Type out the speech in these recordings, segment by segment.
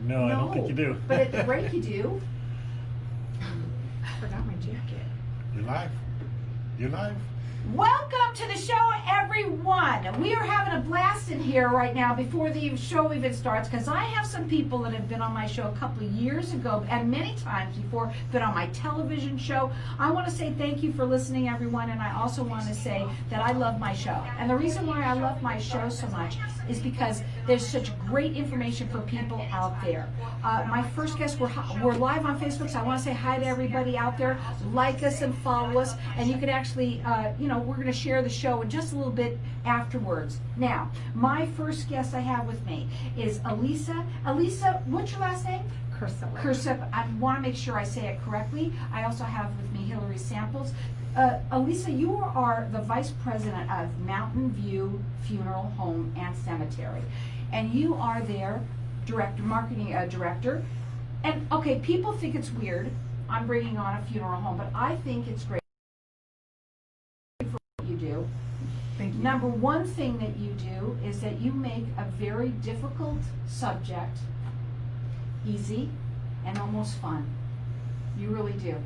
No, I don't think you do. But at the break you do. I forgot my jacket. You're live. You're live. Welcome to the show, everyone. We are having a blast in here right now before the show even starts, because I have some people that have been on my show a couple of years ago and many times before, been on my television show. I want to say thank you for listening, everyone, and I also want to say that I love my show. And the reason why I love my show so much is because there's such great information for people out there. My first guest, we're live on Facebook, so I want to say hi to everybody out there. Like us and follow us, and you can actually, we're going to share the show in just a little bit afterwards. Now, my first guest I have with me is Elisa. Elisa, what's your last name? Krcilek. Krcilek. I want to make sure I say it correctly. I also have with me Hillary Samples. Elisa, you are the Vice President of Mountain View Funeral Home and Cemetery, and you are their marketing director. And okay, people think it's weird I'm bringing on a funeral home, but I think it's great for what you do. Thank you. Number one thing that you do is that you make a very difficult subject easy and almost fun. You really do.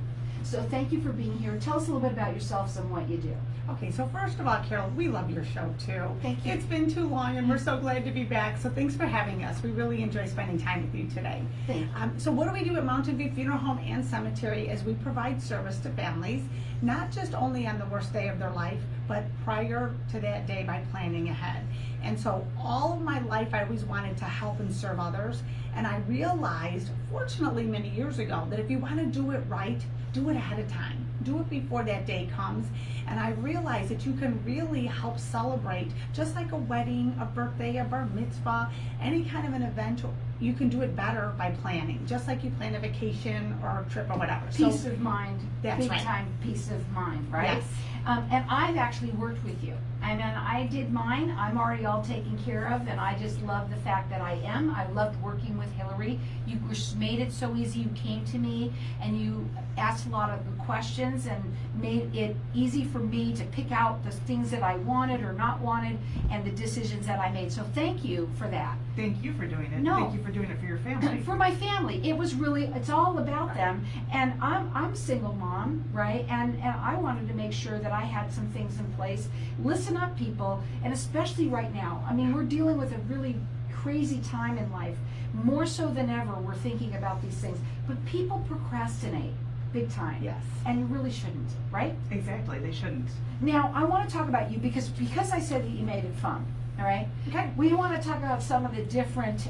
So thank you for being here. Tell us a little bit about yourselves and what you do. Okay, so first of all, Carol, we love your show too. Thank you. It's been too long and we're so glad to be back. So thanks for having us. We really enjoy spending time with you today. Thank you. So what do we do at Mountain View Funeral Home and Cemetery is we provide service to families, not just only on the worst day of their life, but prior to that day by planning ahead. And so all of my life I always wanted to help and serve others. And I realized, fortunately many years ago, that if you want to do it right, do it ahead of time. Do it before that day comes. And I realized that you can really help celebrate, just like a wedding, a birthday, a bar mitzvah, any kind of an event. You can do it better by planning, just like you plan a vacation or a trip or whatever. Peace of mind, that's big right. time peace of mind, right? Yes. And I've actually worked with you. And then I did mine. I'm already all taken care of, and I just love the fact that I am. I loved working with Hillary. You made it so easy. You came to me and you asked a lot of the questions and made it easy for me to pick out the things that I wanted or not wanted and the decisions that I made. So thank you for that. Thank you for doing it. No. Thank you for doing it for your family. For my family, it was really, it's all about them. And I'm a single mom, right? And I wanted to make sure that I had some things in place. Listen up, people, and especially right now. I mean, we're dealing with a really crazy time in life. More so than ever, we're thinking about these things. But people procrastinate big time. Yes. And you really shouldn't, right? Exactly, they shouldn't. Now, I want to talk about you because I said that you made it fun, all right? Okay. We want to talk about some of the different,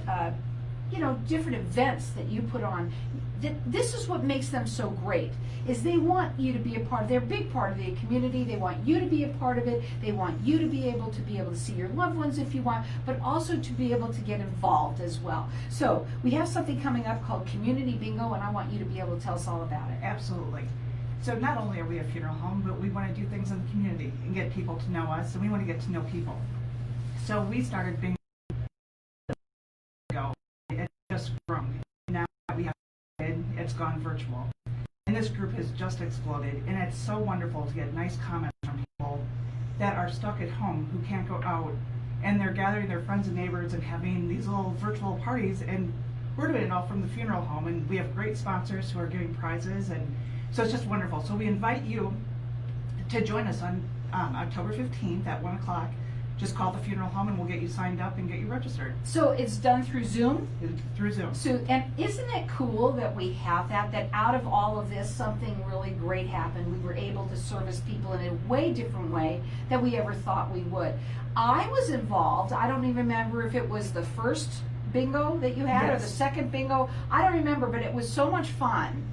different events that you put on. This is what makes them so great, is they want you to be a part. They're a big part of the community. They want you to be a part of it. They want you to be able to see your loved ones if you want, but also to be able to get involved as well. So we have something coming up called Community Bingo, and I want you to be able to tell us all about it. Absolutely. So not only are we a funeral home, but we want to do things in the community and get people to know us, and we want to get to know people. So we started bingo. It's just grown. Now we have it's gone virtual. And this group has just exploded, and it's so wonderful to get nice comments from people that are stuck at home who can't go out, and they're gathering their friends and neighbors and having these little virtual parties, and we're doing it all from the funeral home, and we have great sponsors who are giving prizes, and so it's just wonderful. So we invite you to join us on October 15th at 1 o'clock. Just call the funeral home and we'll get you signed up and get you registered. So it's done through Zoom? Through Zoom. So, and isn't it cool that we have that out of all of this, something really great happened. We were able to service people in a way different way than we ever thought we would. I was involved. I don't even remember if it was the first bingo that you had or the second bingo. I don't remember, but it was so much fun.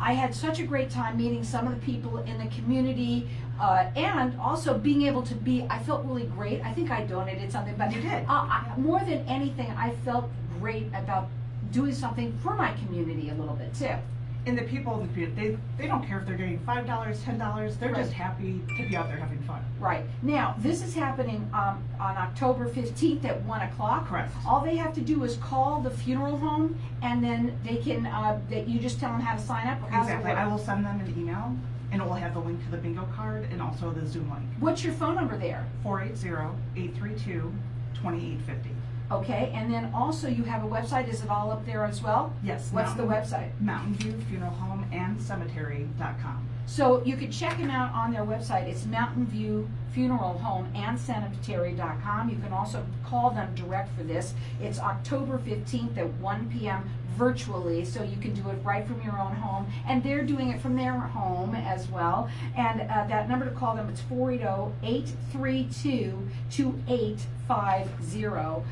I had such a great time meeting some of the people in the community, and also being able to I felt really great. I think I donated something, but you did. More than anything, I felt great about doing something for my community a little bit too. And the people in the community, they don't care if they're getting $5, $10, they're just happy to be out there having fun. Right. Now, this is happening on October 15th at 1 o'clock. Correct. All they have to do is call the funeral home, and then they can, that you just tell them how to sign up? Or how's it Exactly. work? I will send them an email, and it will have the link to the bingo card and also the Zoom link. What's your phone number there? 480-832-2850. Okay, and then also you have a website. Is it all up there as well? Yes. What's the website? Mountain View Funeral Home and Cemetery.com. So you can check them out on their website. It's Mountain View Funeral Home and Cemetery.com. You can also call them direct for this. It's October 15th at 1 p.m. virtually, so you can do it right from your own home. And they're doing it from their home as well. And that number to call them, it's 480-832-2850.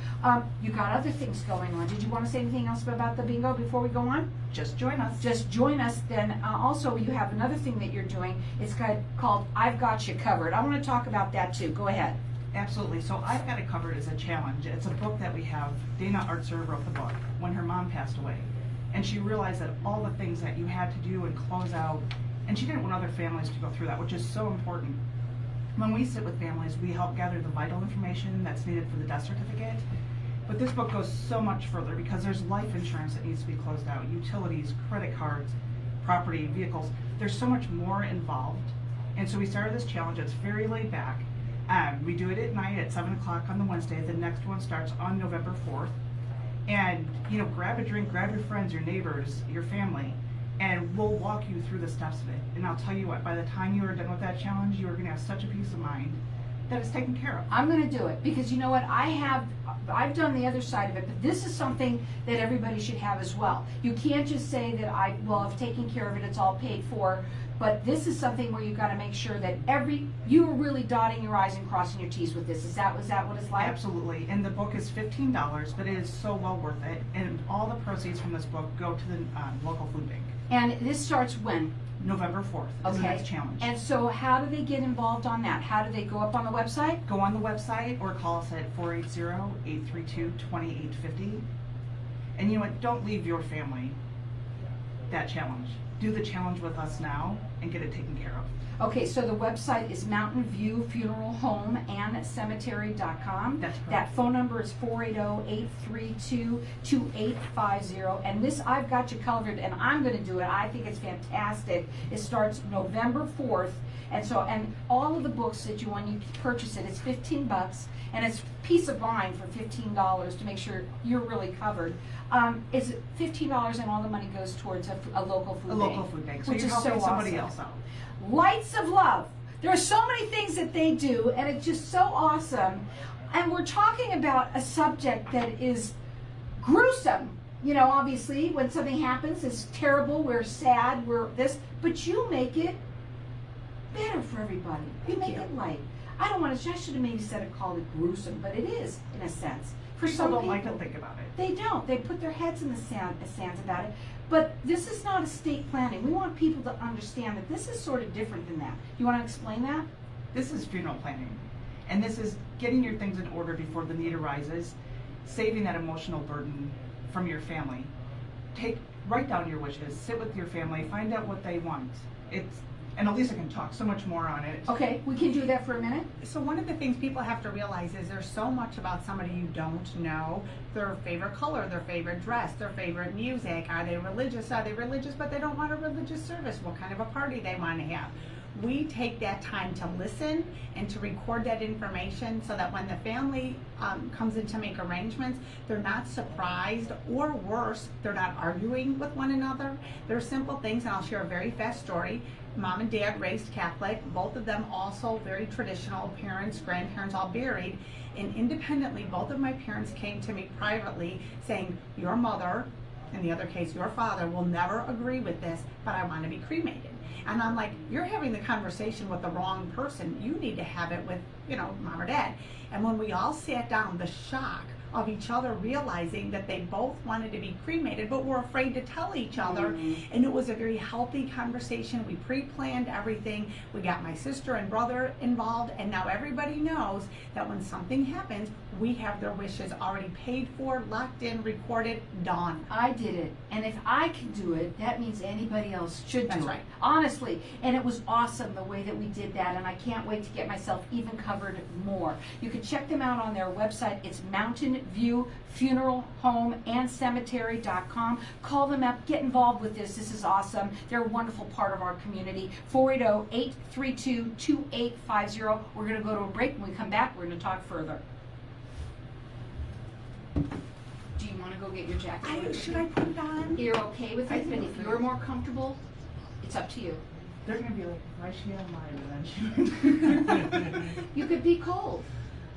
You got other things going on. Did you want to say anything else about the bingo before we go on? Just join us. Just join us. Then also you have another thing that you're doing. It's called I've Got You Covered. I want to talk about that too. Go ahead. Absolutely. So I've Got It Covered is a challenge. It's a book that we have. Dana Artser wrote the book when her mom passed away. And she realized that all the things that you had to do and close out, and she didn't want other families to go through that, which is so important. When we sit with families, we help gather the vital information that's needed for the death certificate. But this book goes so much further because there's life insurance that needs to be closed out, utilities, credit cards, property, vehicles. There's so much more involved. And so we started this challenge. It's very laid back. We do it at night at 7 o'clock on the Wednesday. The next one starts on November 4th. And, grab a drink, grab your friends, your neighbors, your family, and we'll walk you through the steps of it. And I'll tell you what, by the time you are done with that challenge, you are going to have such a peace of mind that it's taken care of. I'm going to do it because you know what? I've done the other side of it, but this is something that everybody should have as well. You can't just say that I've taken care of it, it's all paid for, but this is something where you've got to make sure that you are really dotting your I's and crossing your T's with this. Is that what it's like? Absolutely. And the book is $15, but it is so well worth it. And all the proceeds from this book go to the local food bank. And this starts when? November 4th is the next challenge. And so how do they get involved on that? How do they go up on the website? Go on the website or call us at 480-832-2850. And you know what? Don't leave your family that challenge. Do the challenge with us now and get it taken care of. Okay, so the website is Mountain View Funeral Home and Cemetery.com. That's correct. That phone number is 480-832-2850. And this I've Got You Covered, and I'm going to do it. I think it's fantastic. It starts November 4th. And all of the books that when you purchase it, it's $15. And it's peace of mind for $15 to make sure you're really covered. It's $15 and all the money goes towards a local food bank. A local food bank. So which you're is helping so somebody awesome. else out. Lights of Love. There are so many things that they do, and it's just so awesome. And we're talking about a subject that is gruesome. Obviously, when something happens, it's terrible, we're sad, we're this, but you make it better for everybody. You make it light. I should have maybe called it gruesome, but it is, in a sense. For People some don't people, like to think about it. They don't. They put their heads in the sand about it. But this is not estate planning. We want people to understand that this is sort of different than that. You want to explain that? This is funeral planning. And this is getting your things in order before the need arises, saving that emotional burden from your family. Write down your wishes, sit with your family, find out what they want. And Elisa can talk so much more on it. Okay, we can do that for a minute. So one of the things people have to realize is there's so much about somebody you don't know. Their favorite color, their favorite dress, their favorite music. Are they religious? Are they religious but they don't want a religious service? What kind of a party they want to have? We take that time to listen and to record that information so that when the family comes in to make arrangements, they're not surprised, or worse, they're not arguing with one another. They're simple things, and I'll share a very fast story. Mom and Dad raised Catholic, both of them also very traditional, parents, grandparents all buried, and independently both of my parents came to me privately saying, your mother, in the other case your father, will never agree with this, but I want to be cremated. And I'm like, you're having the conversation with the wrong person. You need to have it with, mom or dad. And when we all sat down, the shock of each other realizing that they both wanted to be cremated but were afraid to tell each other. And it was a very healthy conversation. We pre-planned everything. We got my sister and brother involved, and now everybody knows that when something happens, we have their wishes already paid for, locked in, recorded, done. I did it, and if I can do it, that means anybody else should do That's it. right. Honestly, and it was awesome the way that we did that, and I can't wait to get myself even covered more. You can check them out on their website. It's Mountain View Funeral Home and Cemetery.com. Call them up, get involved with this. This is awesome. They're a wonderful part of our community. 480-832-2850. We're going to go to a break. When we come back, we're going to talk further. go get your jacket? Should I put it on? You're okay with I it, but think if you're more comfortable, it's up to you. They're gonna be like, why is she on mine and then she? You could be cold.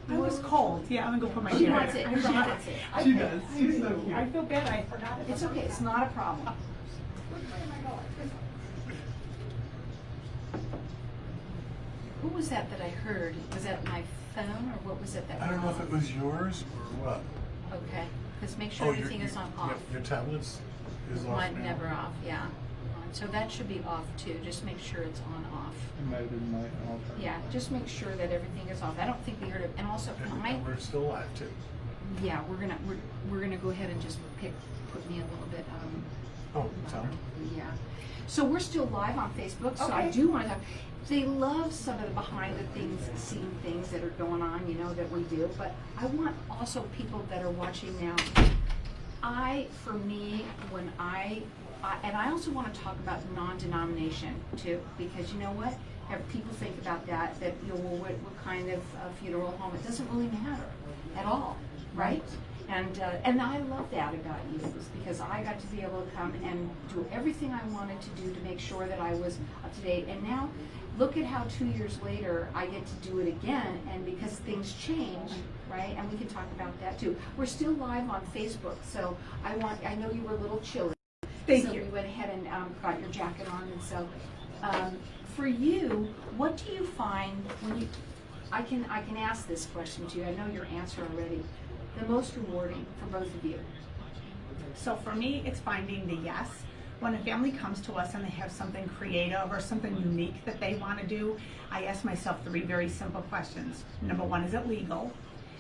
I was cold. Yeah, I'm gonna go put my She hair. wants it. She wants it. She does. She's so cute. I feel bad. I forgot it. It's okay. It's not a problem. What was that I heard? Was that my phone or what was it that? I don't know if it was yours or what. Okay, because make sure Oh, everything is on off. Your tablet's is off Mine now. never off, yeah. So that should be off too. Just make sure it's on off. It might have been my altar. Yeah, just make sure that everything is off. I don't think we heard it. And also, And we're still live too. yeah, we're gonna go ahead and just put me a little bit. Oh, tell me. Yeah. So we're still live on Facebook. So I Okay. do want to talk. They love some of the behind the things, scene things that are going on, you know, that we do. But I want also people that are watching now. For me, when and I also want to talk about non-denomination too, because you know what? Have people think about that you know, well, what kind of funeral home? It doesn't really matter at all, right? And I love that about you, is because I got to be able to come and do everything I wanted to do to make sure that I was up to date. And now, look at how 2 years later I get to do it again, and because things change, right? And we can talk about that too. We're still live on Facebook, so I know you were a little chilly. Thank So you. we went ahead and got your jacket on, and so for you, what do you find when you? I can ask this question to you. I know your answer already. The most rewarding for both of you. So for me, it's finding the yes. When a family comes to us and they have something creative or something unique that they want to do, I ask myself 3 very simple questions. Number 1, is it legal?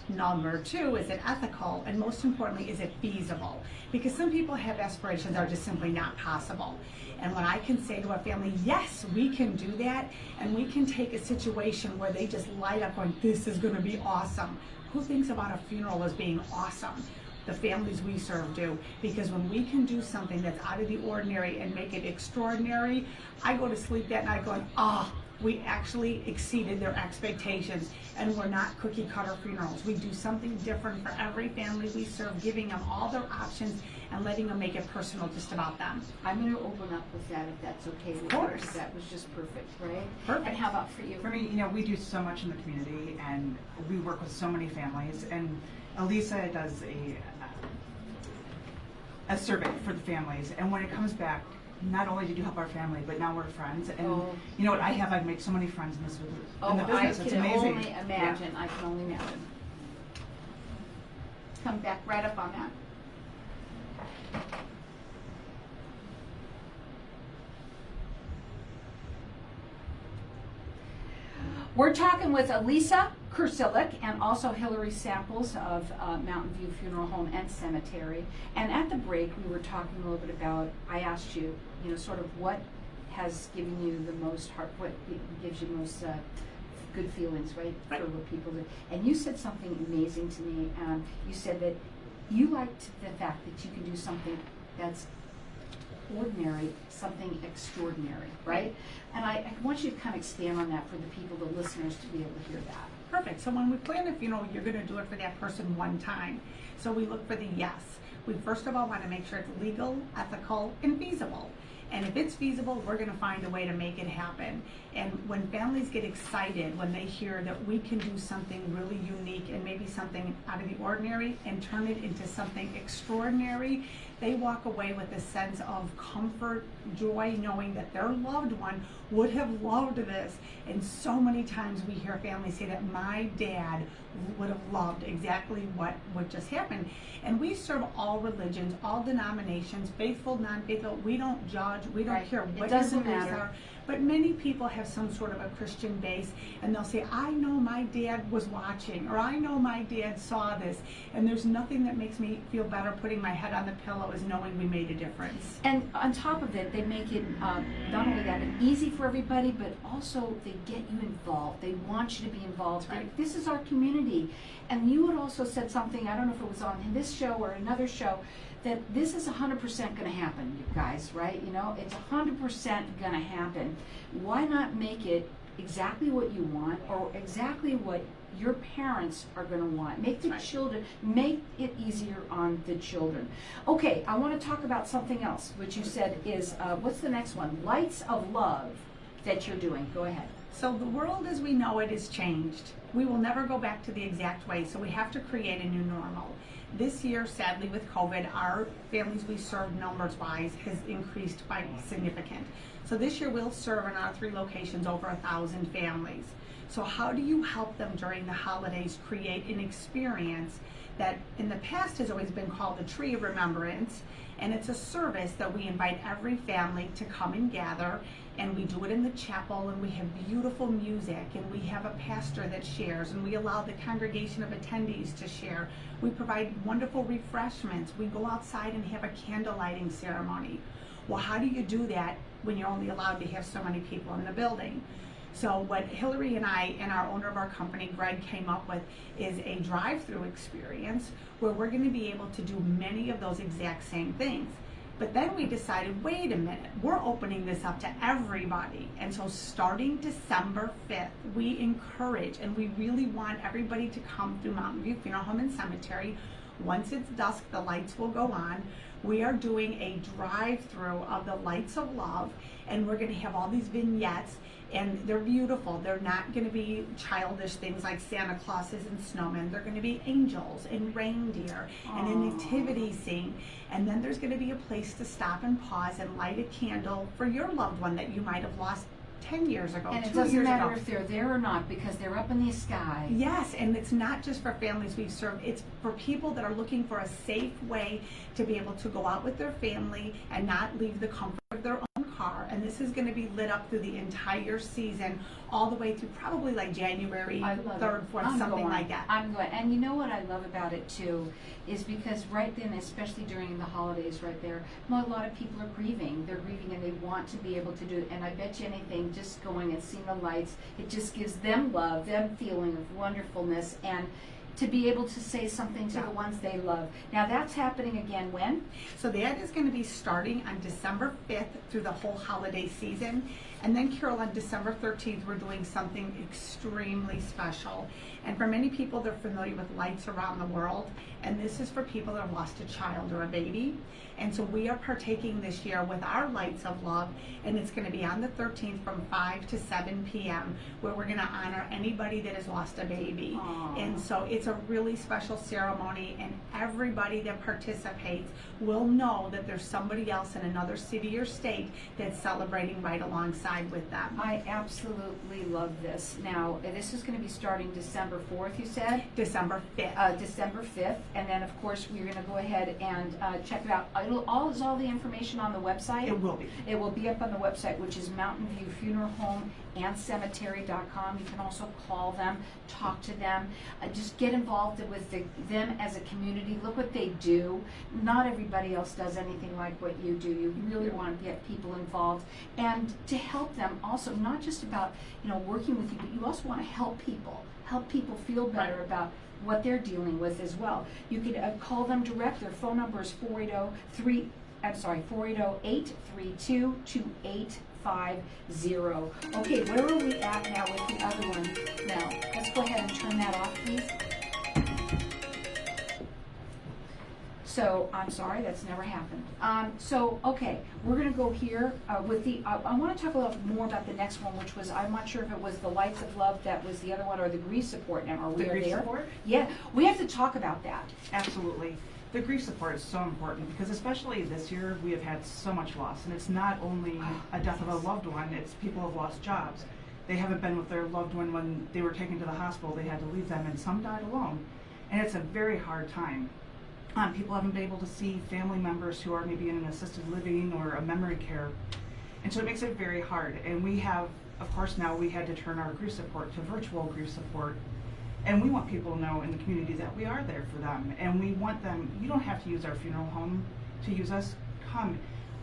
Number 2, is it ethical? And most importantly, is it feasible? Because some people have aspirations that are just simply not possible. And when I can say to a family, yes, we can do that, and we can take a situation where they just light up going, this is going to be awesome. Who thinks about a funeral as being awesome? The families we serve do, because when we can do something that's out of the ordinary and make it extraordinary, I go to sleep that night going, we actually exceeded their expectations, and we're not cookie cutter funerals. We do something different for every family we serve, giving them all their options and letting them make it personal just about them. I'm going to open up with that if that's okay with you. Of course. That was just perfect, right? Perfect. And how about for you? For me, you know, we do so much in the community, and we work with so many families. And Elisa does a survey for the families, and when it comes back, not only did you help our family, but now we're friends. And you know what? I've made so many friends in the business. It's I can amazing. only imagine. Yeah. I can only imagine. Come back right up on that. We're talking with Elisa Krcilek and also Hillary Samples of Mountain View Funeral Home and Cemetery. And at the break, we were talking a little bit about, I asked you, you know, sort of what has given you the most what gives you most good feelings, right? For what people do. And you said something amazing to me. You said that you liked the fact that you can do something that's ordinary, something extraordinary, right? And I want you to kind of expand on that for the people, the listeners, to be able to hear that. Perfect. So when we plan a funeral, you're going to do it for that person one time. So we look for the yes. We first of all want to make sure it's legal, ethical, and feasible. And if it's feasible, we're going to find a way to make it happen. And when families get excited, when they hear that we can do something really unique and maybe something out of the ordinary and turn it into something extraordinary, they walk away with a sense of comfort, joy, knowing that their loved one would have loved this. And so many times we hear families say that my dad would have loved exactly what just happened. And we serve all religions, all denominations, faithful, non-faithful. We don't judge. We don't care what your beliefs are. But many people have some sort of a Christian base, and they'll say, I know my dad was watching, or I know my dad saw this. And there's nothing that makes me feel better putting my head on the pillow is knowing we made a difference. And on top of it, they make it not only that easy for everybody, but also they get you involved. They want you to be involved. Right. This is our community. And you had also said something, I don't know if it was on this show or another show, that this is 100% going to happen, you guys, right? You know, it's 100% going to happen. Why not make it exactly what you want, or exactly what your parents are going to want. Make the Right. children, make it easier on the children. Okay, I want to talk about something else, which you said is, what's the next one? Lights of Love that you're doing. Go ahead. So the world as we know it is changed. We will never go back to the exact way, so we have to create a new normal. This year, sadly, with COVID, our families we serve numbers-wise has increased by significant. So this year we'll serve in our 3 locations over 1,000 families. So how do you help them during the holidays create an experience that in the past has always been called the Tree of Remembrance, and it's a service that we invite every family to come and gather, and we do it in the chapel, and we have beautiful music, and we have a pastor that shares, and we allow the congregation of attendees to share. We provide wonderful refreshments. We go outside and have a candle lighting ceremony. Well, how do you do that when you're only allowed to have so many people in the building? So what Hillary and I and our owner of our company, Greg, came up with is a drive-through experience where we're going to be able to do many of those exact same things. But then we decided, wait a minute, we're opening this up to everybody. And so starting December 5th, we encourage and we really want everybody to come through Mountain View Funeral Home and Cemetery. Once it's dusk, the lights will go on. We are doing a drive-through of the Lights of Love, and we're going to have all these vignettes, and they're beautiful. They're not going to be childish things like Santa Clauses and snowmen. They're going to be angels and reindeer and a nativity scene. And then there's going to be a place to stop and pause and light a candle for your loved one that you might have lost 10 years ago, And it 2 doesn't years matter ago. if they're there or not, because they're up in the sky. Yes, and it's not just for families we serve, it's for people that are looking for a safe way to be able to go out with their family and not leave the comfort of their own car. And this is going to be lit up through the entire season, all the way through probably like January I love 3rd, it. 4th, I'm something going. like that. I'm going. And you know what I love about it too, is because right then, especially during the holidays right there, a lot of people are grieving. They're grieving and they want to be able to do it. And I bet you anything, just going and seeing the lights, it just gives them love, them feeling of wonderfulness, and to be able to say something to the ones they love. Now that's happening again when? So that is going to be starting on December 5th through the whole holiday season. And then, Carol, on December 13th, we're doing something extremely special. And for many people, they're familiar with Lights Around the World. And this is for people that have lost a child or a baby. And so we are partaking this year with our Lights of Love. And it's going to be on the 13th from 5 to 7 p.m. where we're going to honor anybody that has lost a baby. Aww. And so it's a really special ceremony. And everybody that participates will know that there's somebody else in another city or state that's celebrating right alongside with them. I absolutely love this. Now, this is going to be starting December 4th, you said? December 5th. December 5th, and then of course we're going to go ahead and check it out. Is all the information on the website? It will be. It will be up on the website, which is Mountain View Funeral Home and Cemetery.com. You can also call them, talk to them, just get involved with them as a community. Look what they do. Not everybody else does anything like what you do. You really want to get people involved and to help them also, not just about working with you, but you also want to help people feel better about what they're dealing with as well. You can call them direct. Their phone number is 480-832-2850. Okay, where are we at now with the other one? Now, let's go ahead and turn that off, please. So, I'm sorry, that's never happened. Okay, we're going to go here with the, I want to talk a little more about the next one, which was, I'm not sure if it was the Lights of Love that was the other one, or the grief support. Now, are we The grief there? support? Yeah, we have to talk about that. Absolutely. The grief support is so important because especially this year we have had so much loss, and it's not only a death of a loved one, it's people have lost jobs. They haven't been with their loved one when they were taken to the hospital, they had to leave them, and some died alone. And it's a very hard time. People haven't been able to see family members who are maybe in an assisted living or a memory care. And so it makes it very hard. And we have, of course, now we had to turn our grief support to virtual grief support. And we want people to know in the community that we are there for them. And we want them, you don't have to use our funeral home to use us. Come.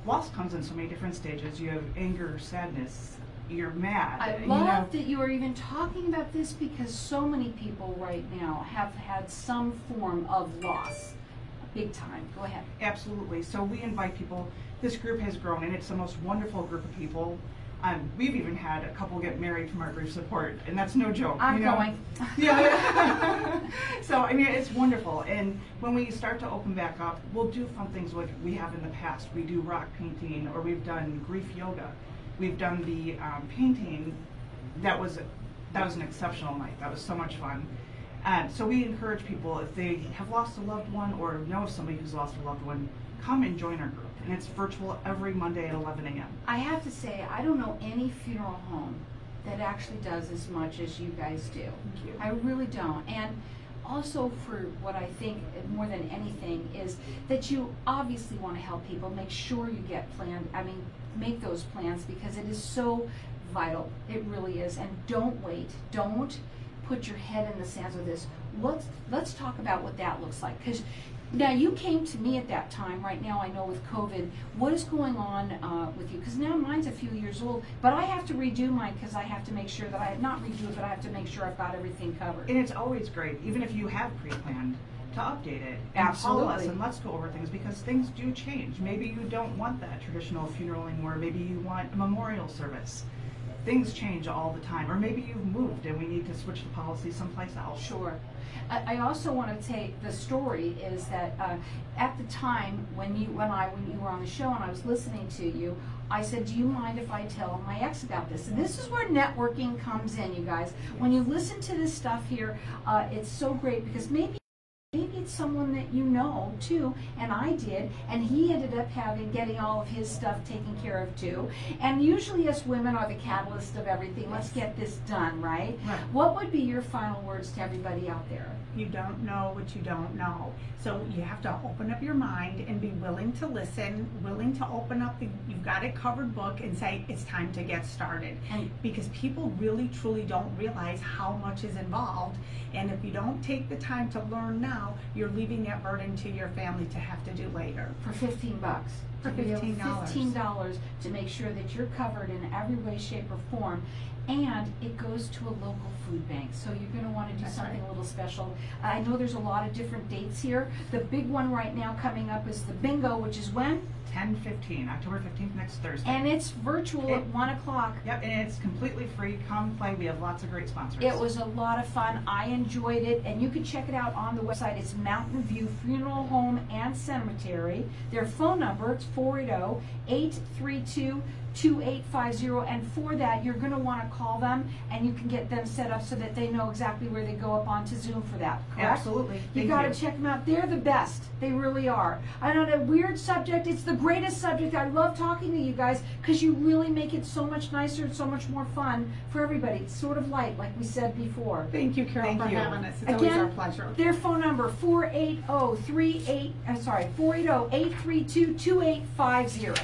Loss comes in so many different stages. You have anger, sadness, you're mad. I love that you are even talking about this, because so many people right now have had some form of loss. Big time. Go ahead. Absolutely. So we invite people. This group has grown, and it's the most wonderful group of people. We've even had a couple get married from our grief support, and that's no joke. I'm going. Yeah. So, I mean, it's wonderful. And when we start to open back up, we'll do fun things like we have in the past. We do rock painting, or we've done grief yoga. We've done the painting. That was an exceptional night. That was so much fun. So we encourage people, if they have lost a loved one or know somebody who's lost a loved one, come and join our group. And it's virtual every Monday at 11 a.m. I have to say, I don't know any funeral home that actually does as much as you guys do. Thank you. I really don't. And also for what I think more than anything is that you obviously want to help people, make sure you get planned, make those plans because it is so vital. It really is. And don't wait. Don't put your head in the sand with this. Let's talk about what that looks like. Because now you came to me at that time. Right now I know with COVID, what is going on with you? Because now mine's a few years old, but I have to redo mine because I have to make sure that not redo it, but I have to make sure I've got everything covered. And it's always great, even if you have pre-planned, to update it and call us Absolutely. and let's go over things because things do change. Maybe you don't want that traditional funeral anymore. Maybe you want a memorial service. Things change all the time. Or maybe you've moved and we need to switch the policy someplace else. Sure. I also want to take the story is that at the time when you were on the show and I was listening to you, I said, do you mind if I tell my ex about this? And this is where networking comes in, you guys. When you listen to this stuff here, it's so great because maybe it's someone that you know too, and I did, and he ended up getting all of his stuff taken care of too. And usually us women are the catalyst of everything. Let's get this done, right? Right. What would be your final words to everybody out there? You don't know what you don't know. So you have to open up your mind and be willing to listen, willing to open up you've got it covered book and say, it's time to get started. And because people really truly don't realize how much is involved. And if you don't take the time to learn now, you're leaving that burden to your family to have to do later. for $15. For To be able- $15. $15 to make sure that you're covered in every way, shape, or form. And it goes to a local food bank. So you're going to want to do That's something right. a little special. I know there's a lot of different dates here. The big one right now coming up is the bingo, which is when? 10/15, October 15th, next Thursday. And it's virtual at 1 o'clock. Yep, and it's completely free. Come play. We have lots of great sponsors. It was a lot of fun. I enjoyed it, and you can check it out on the website. It's Mountain View Funeral Home and Cemetery. Their phone number, it's 480-832-2850, and for that, you're going to want to call them, and you can get them set up so that they know exactly where they go up onto Zoom for that, correct? Absolutely. You Thank got to you. check them out. They're the best. They really are. I know that weird subject. It's the greatest subject. I love talking to you guys because you really make it so much nicer and so much more fun for everybody. It's sort of light, like we said before. Thank you, Carol, Thank for you. having us. It's always our pleasure. Their phone number 480-832-2850.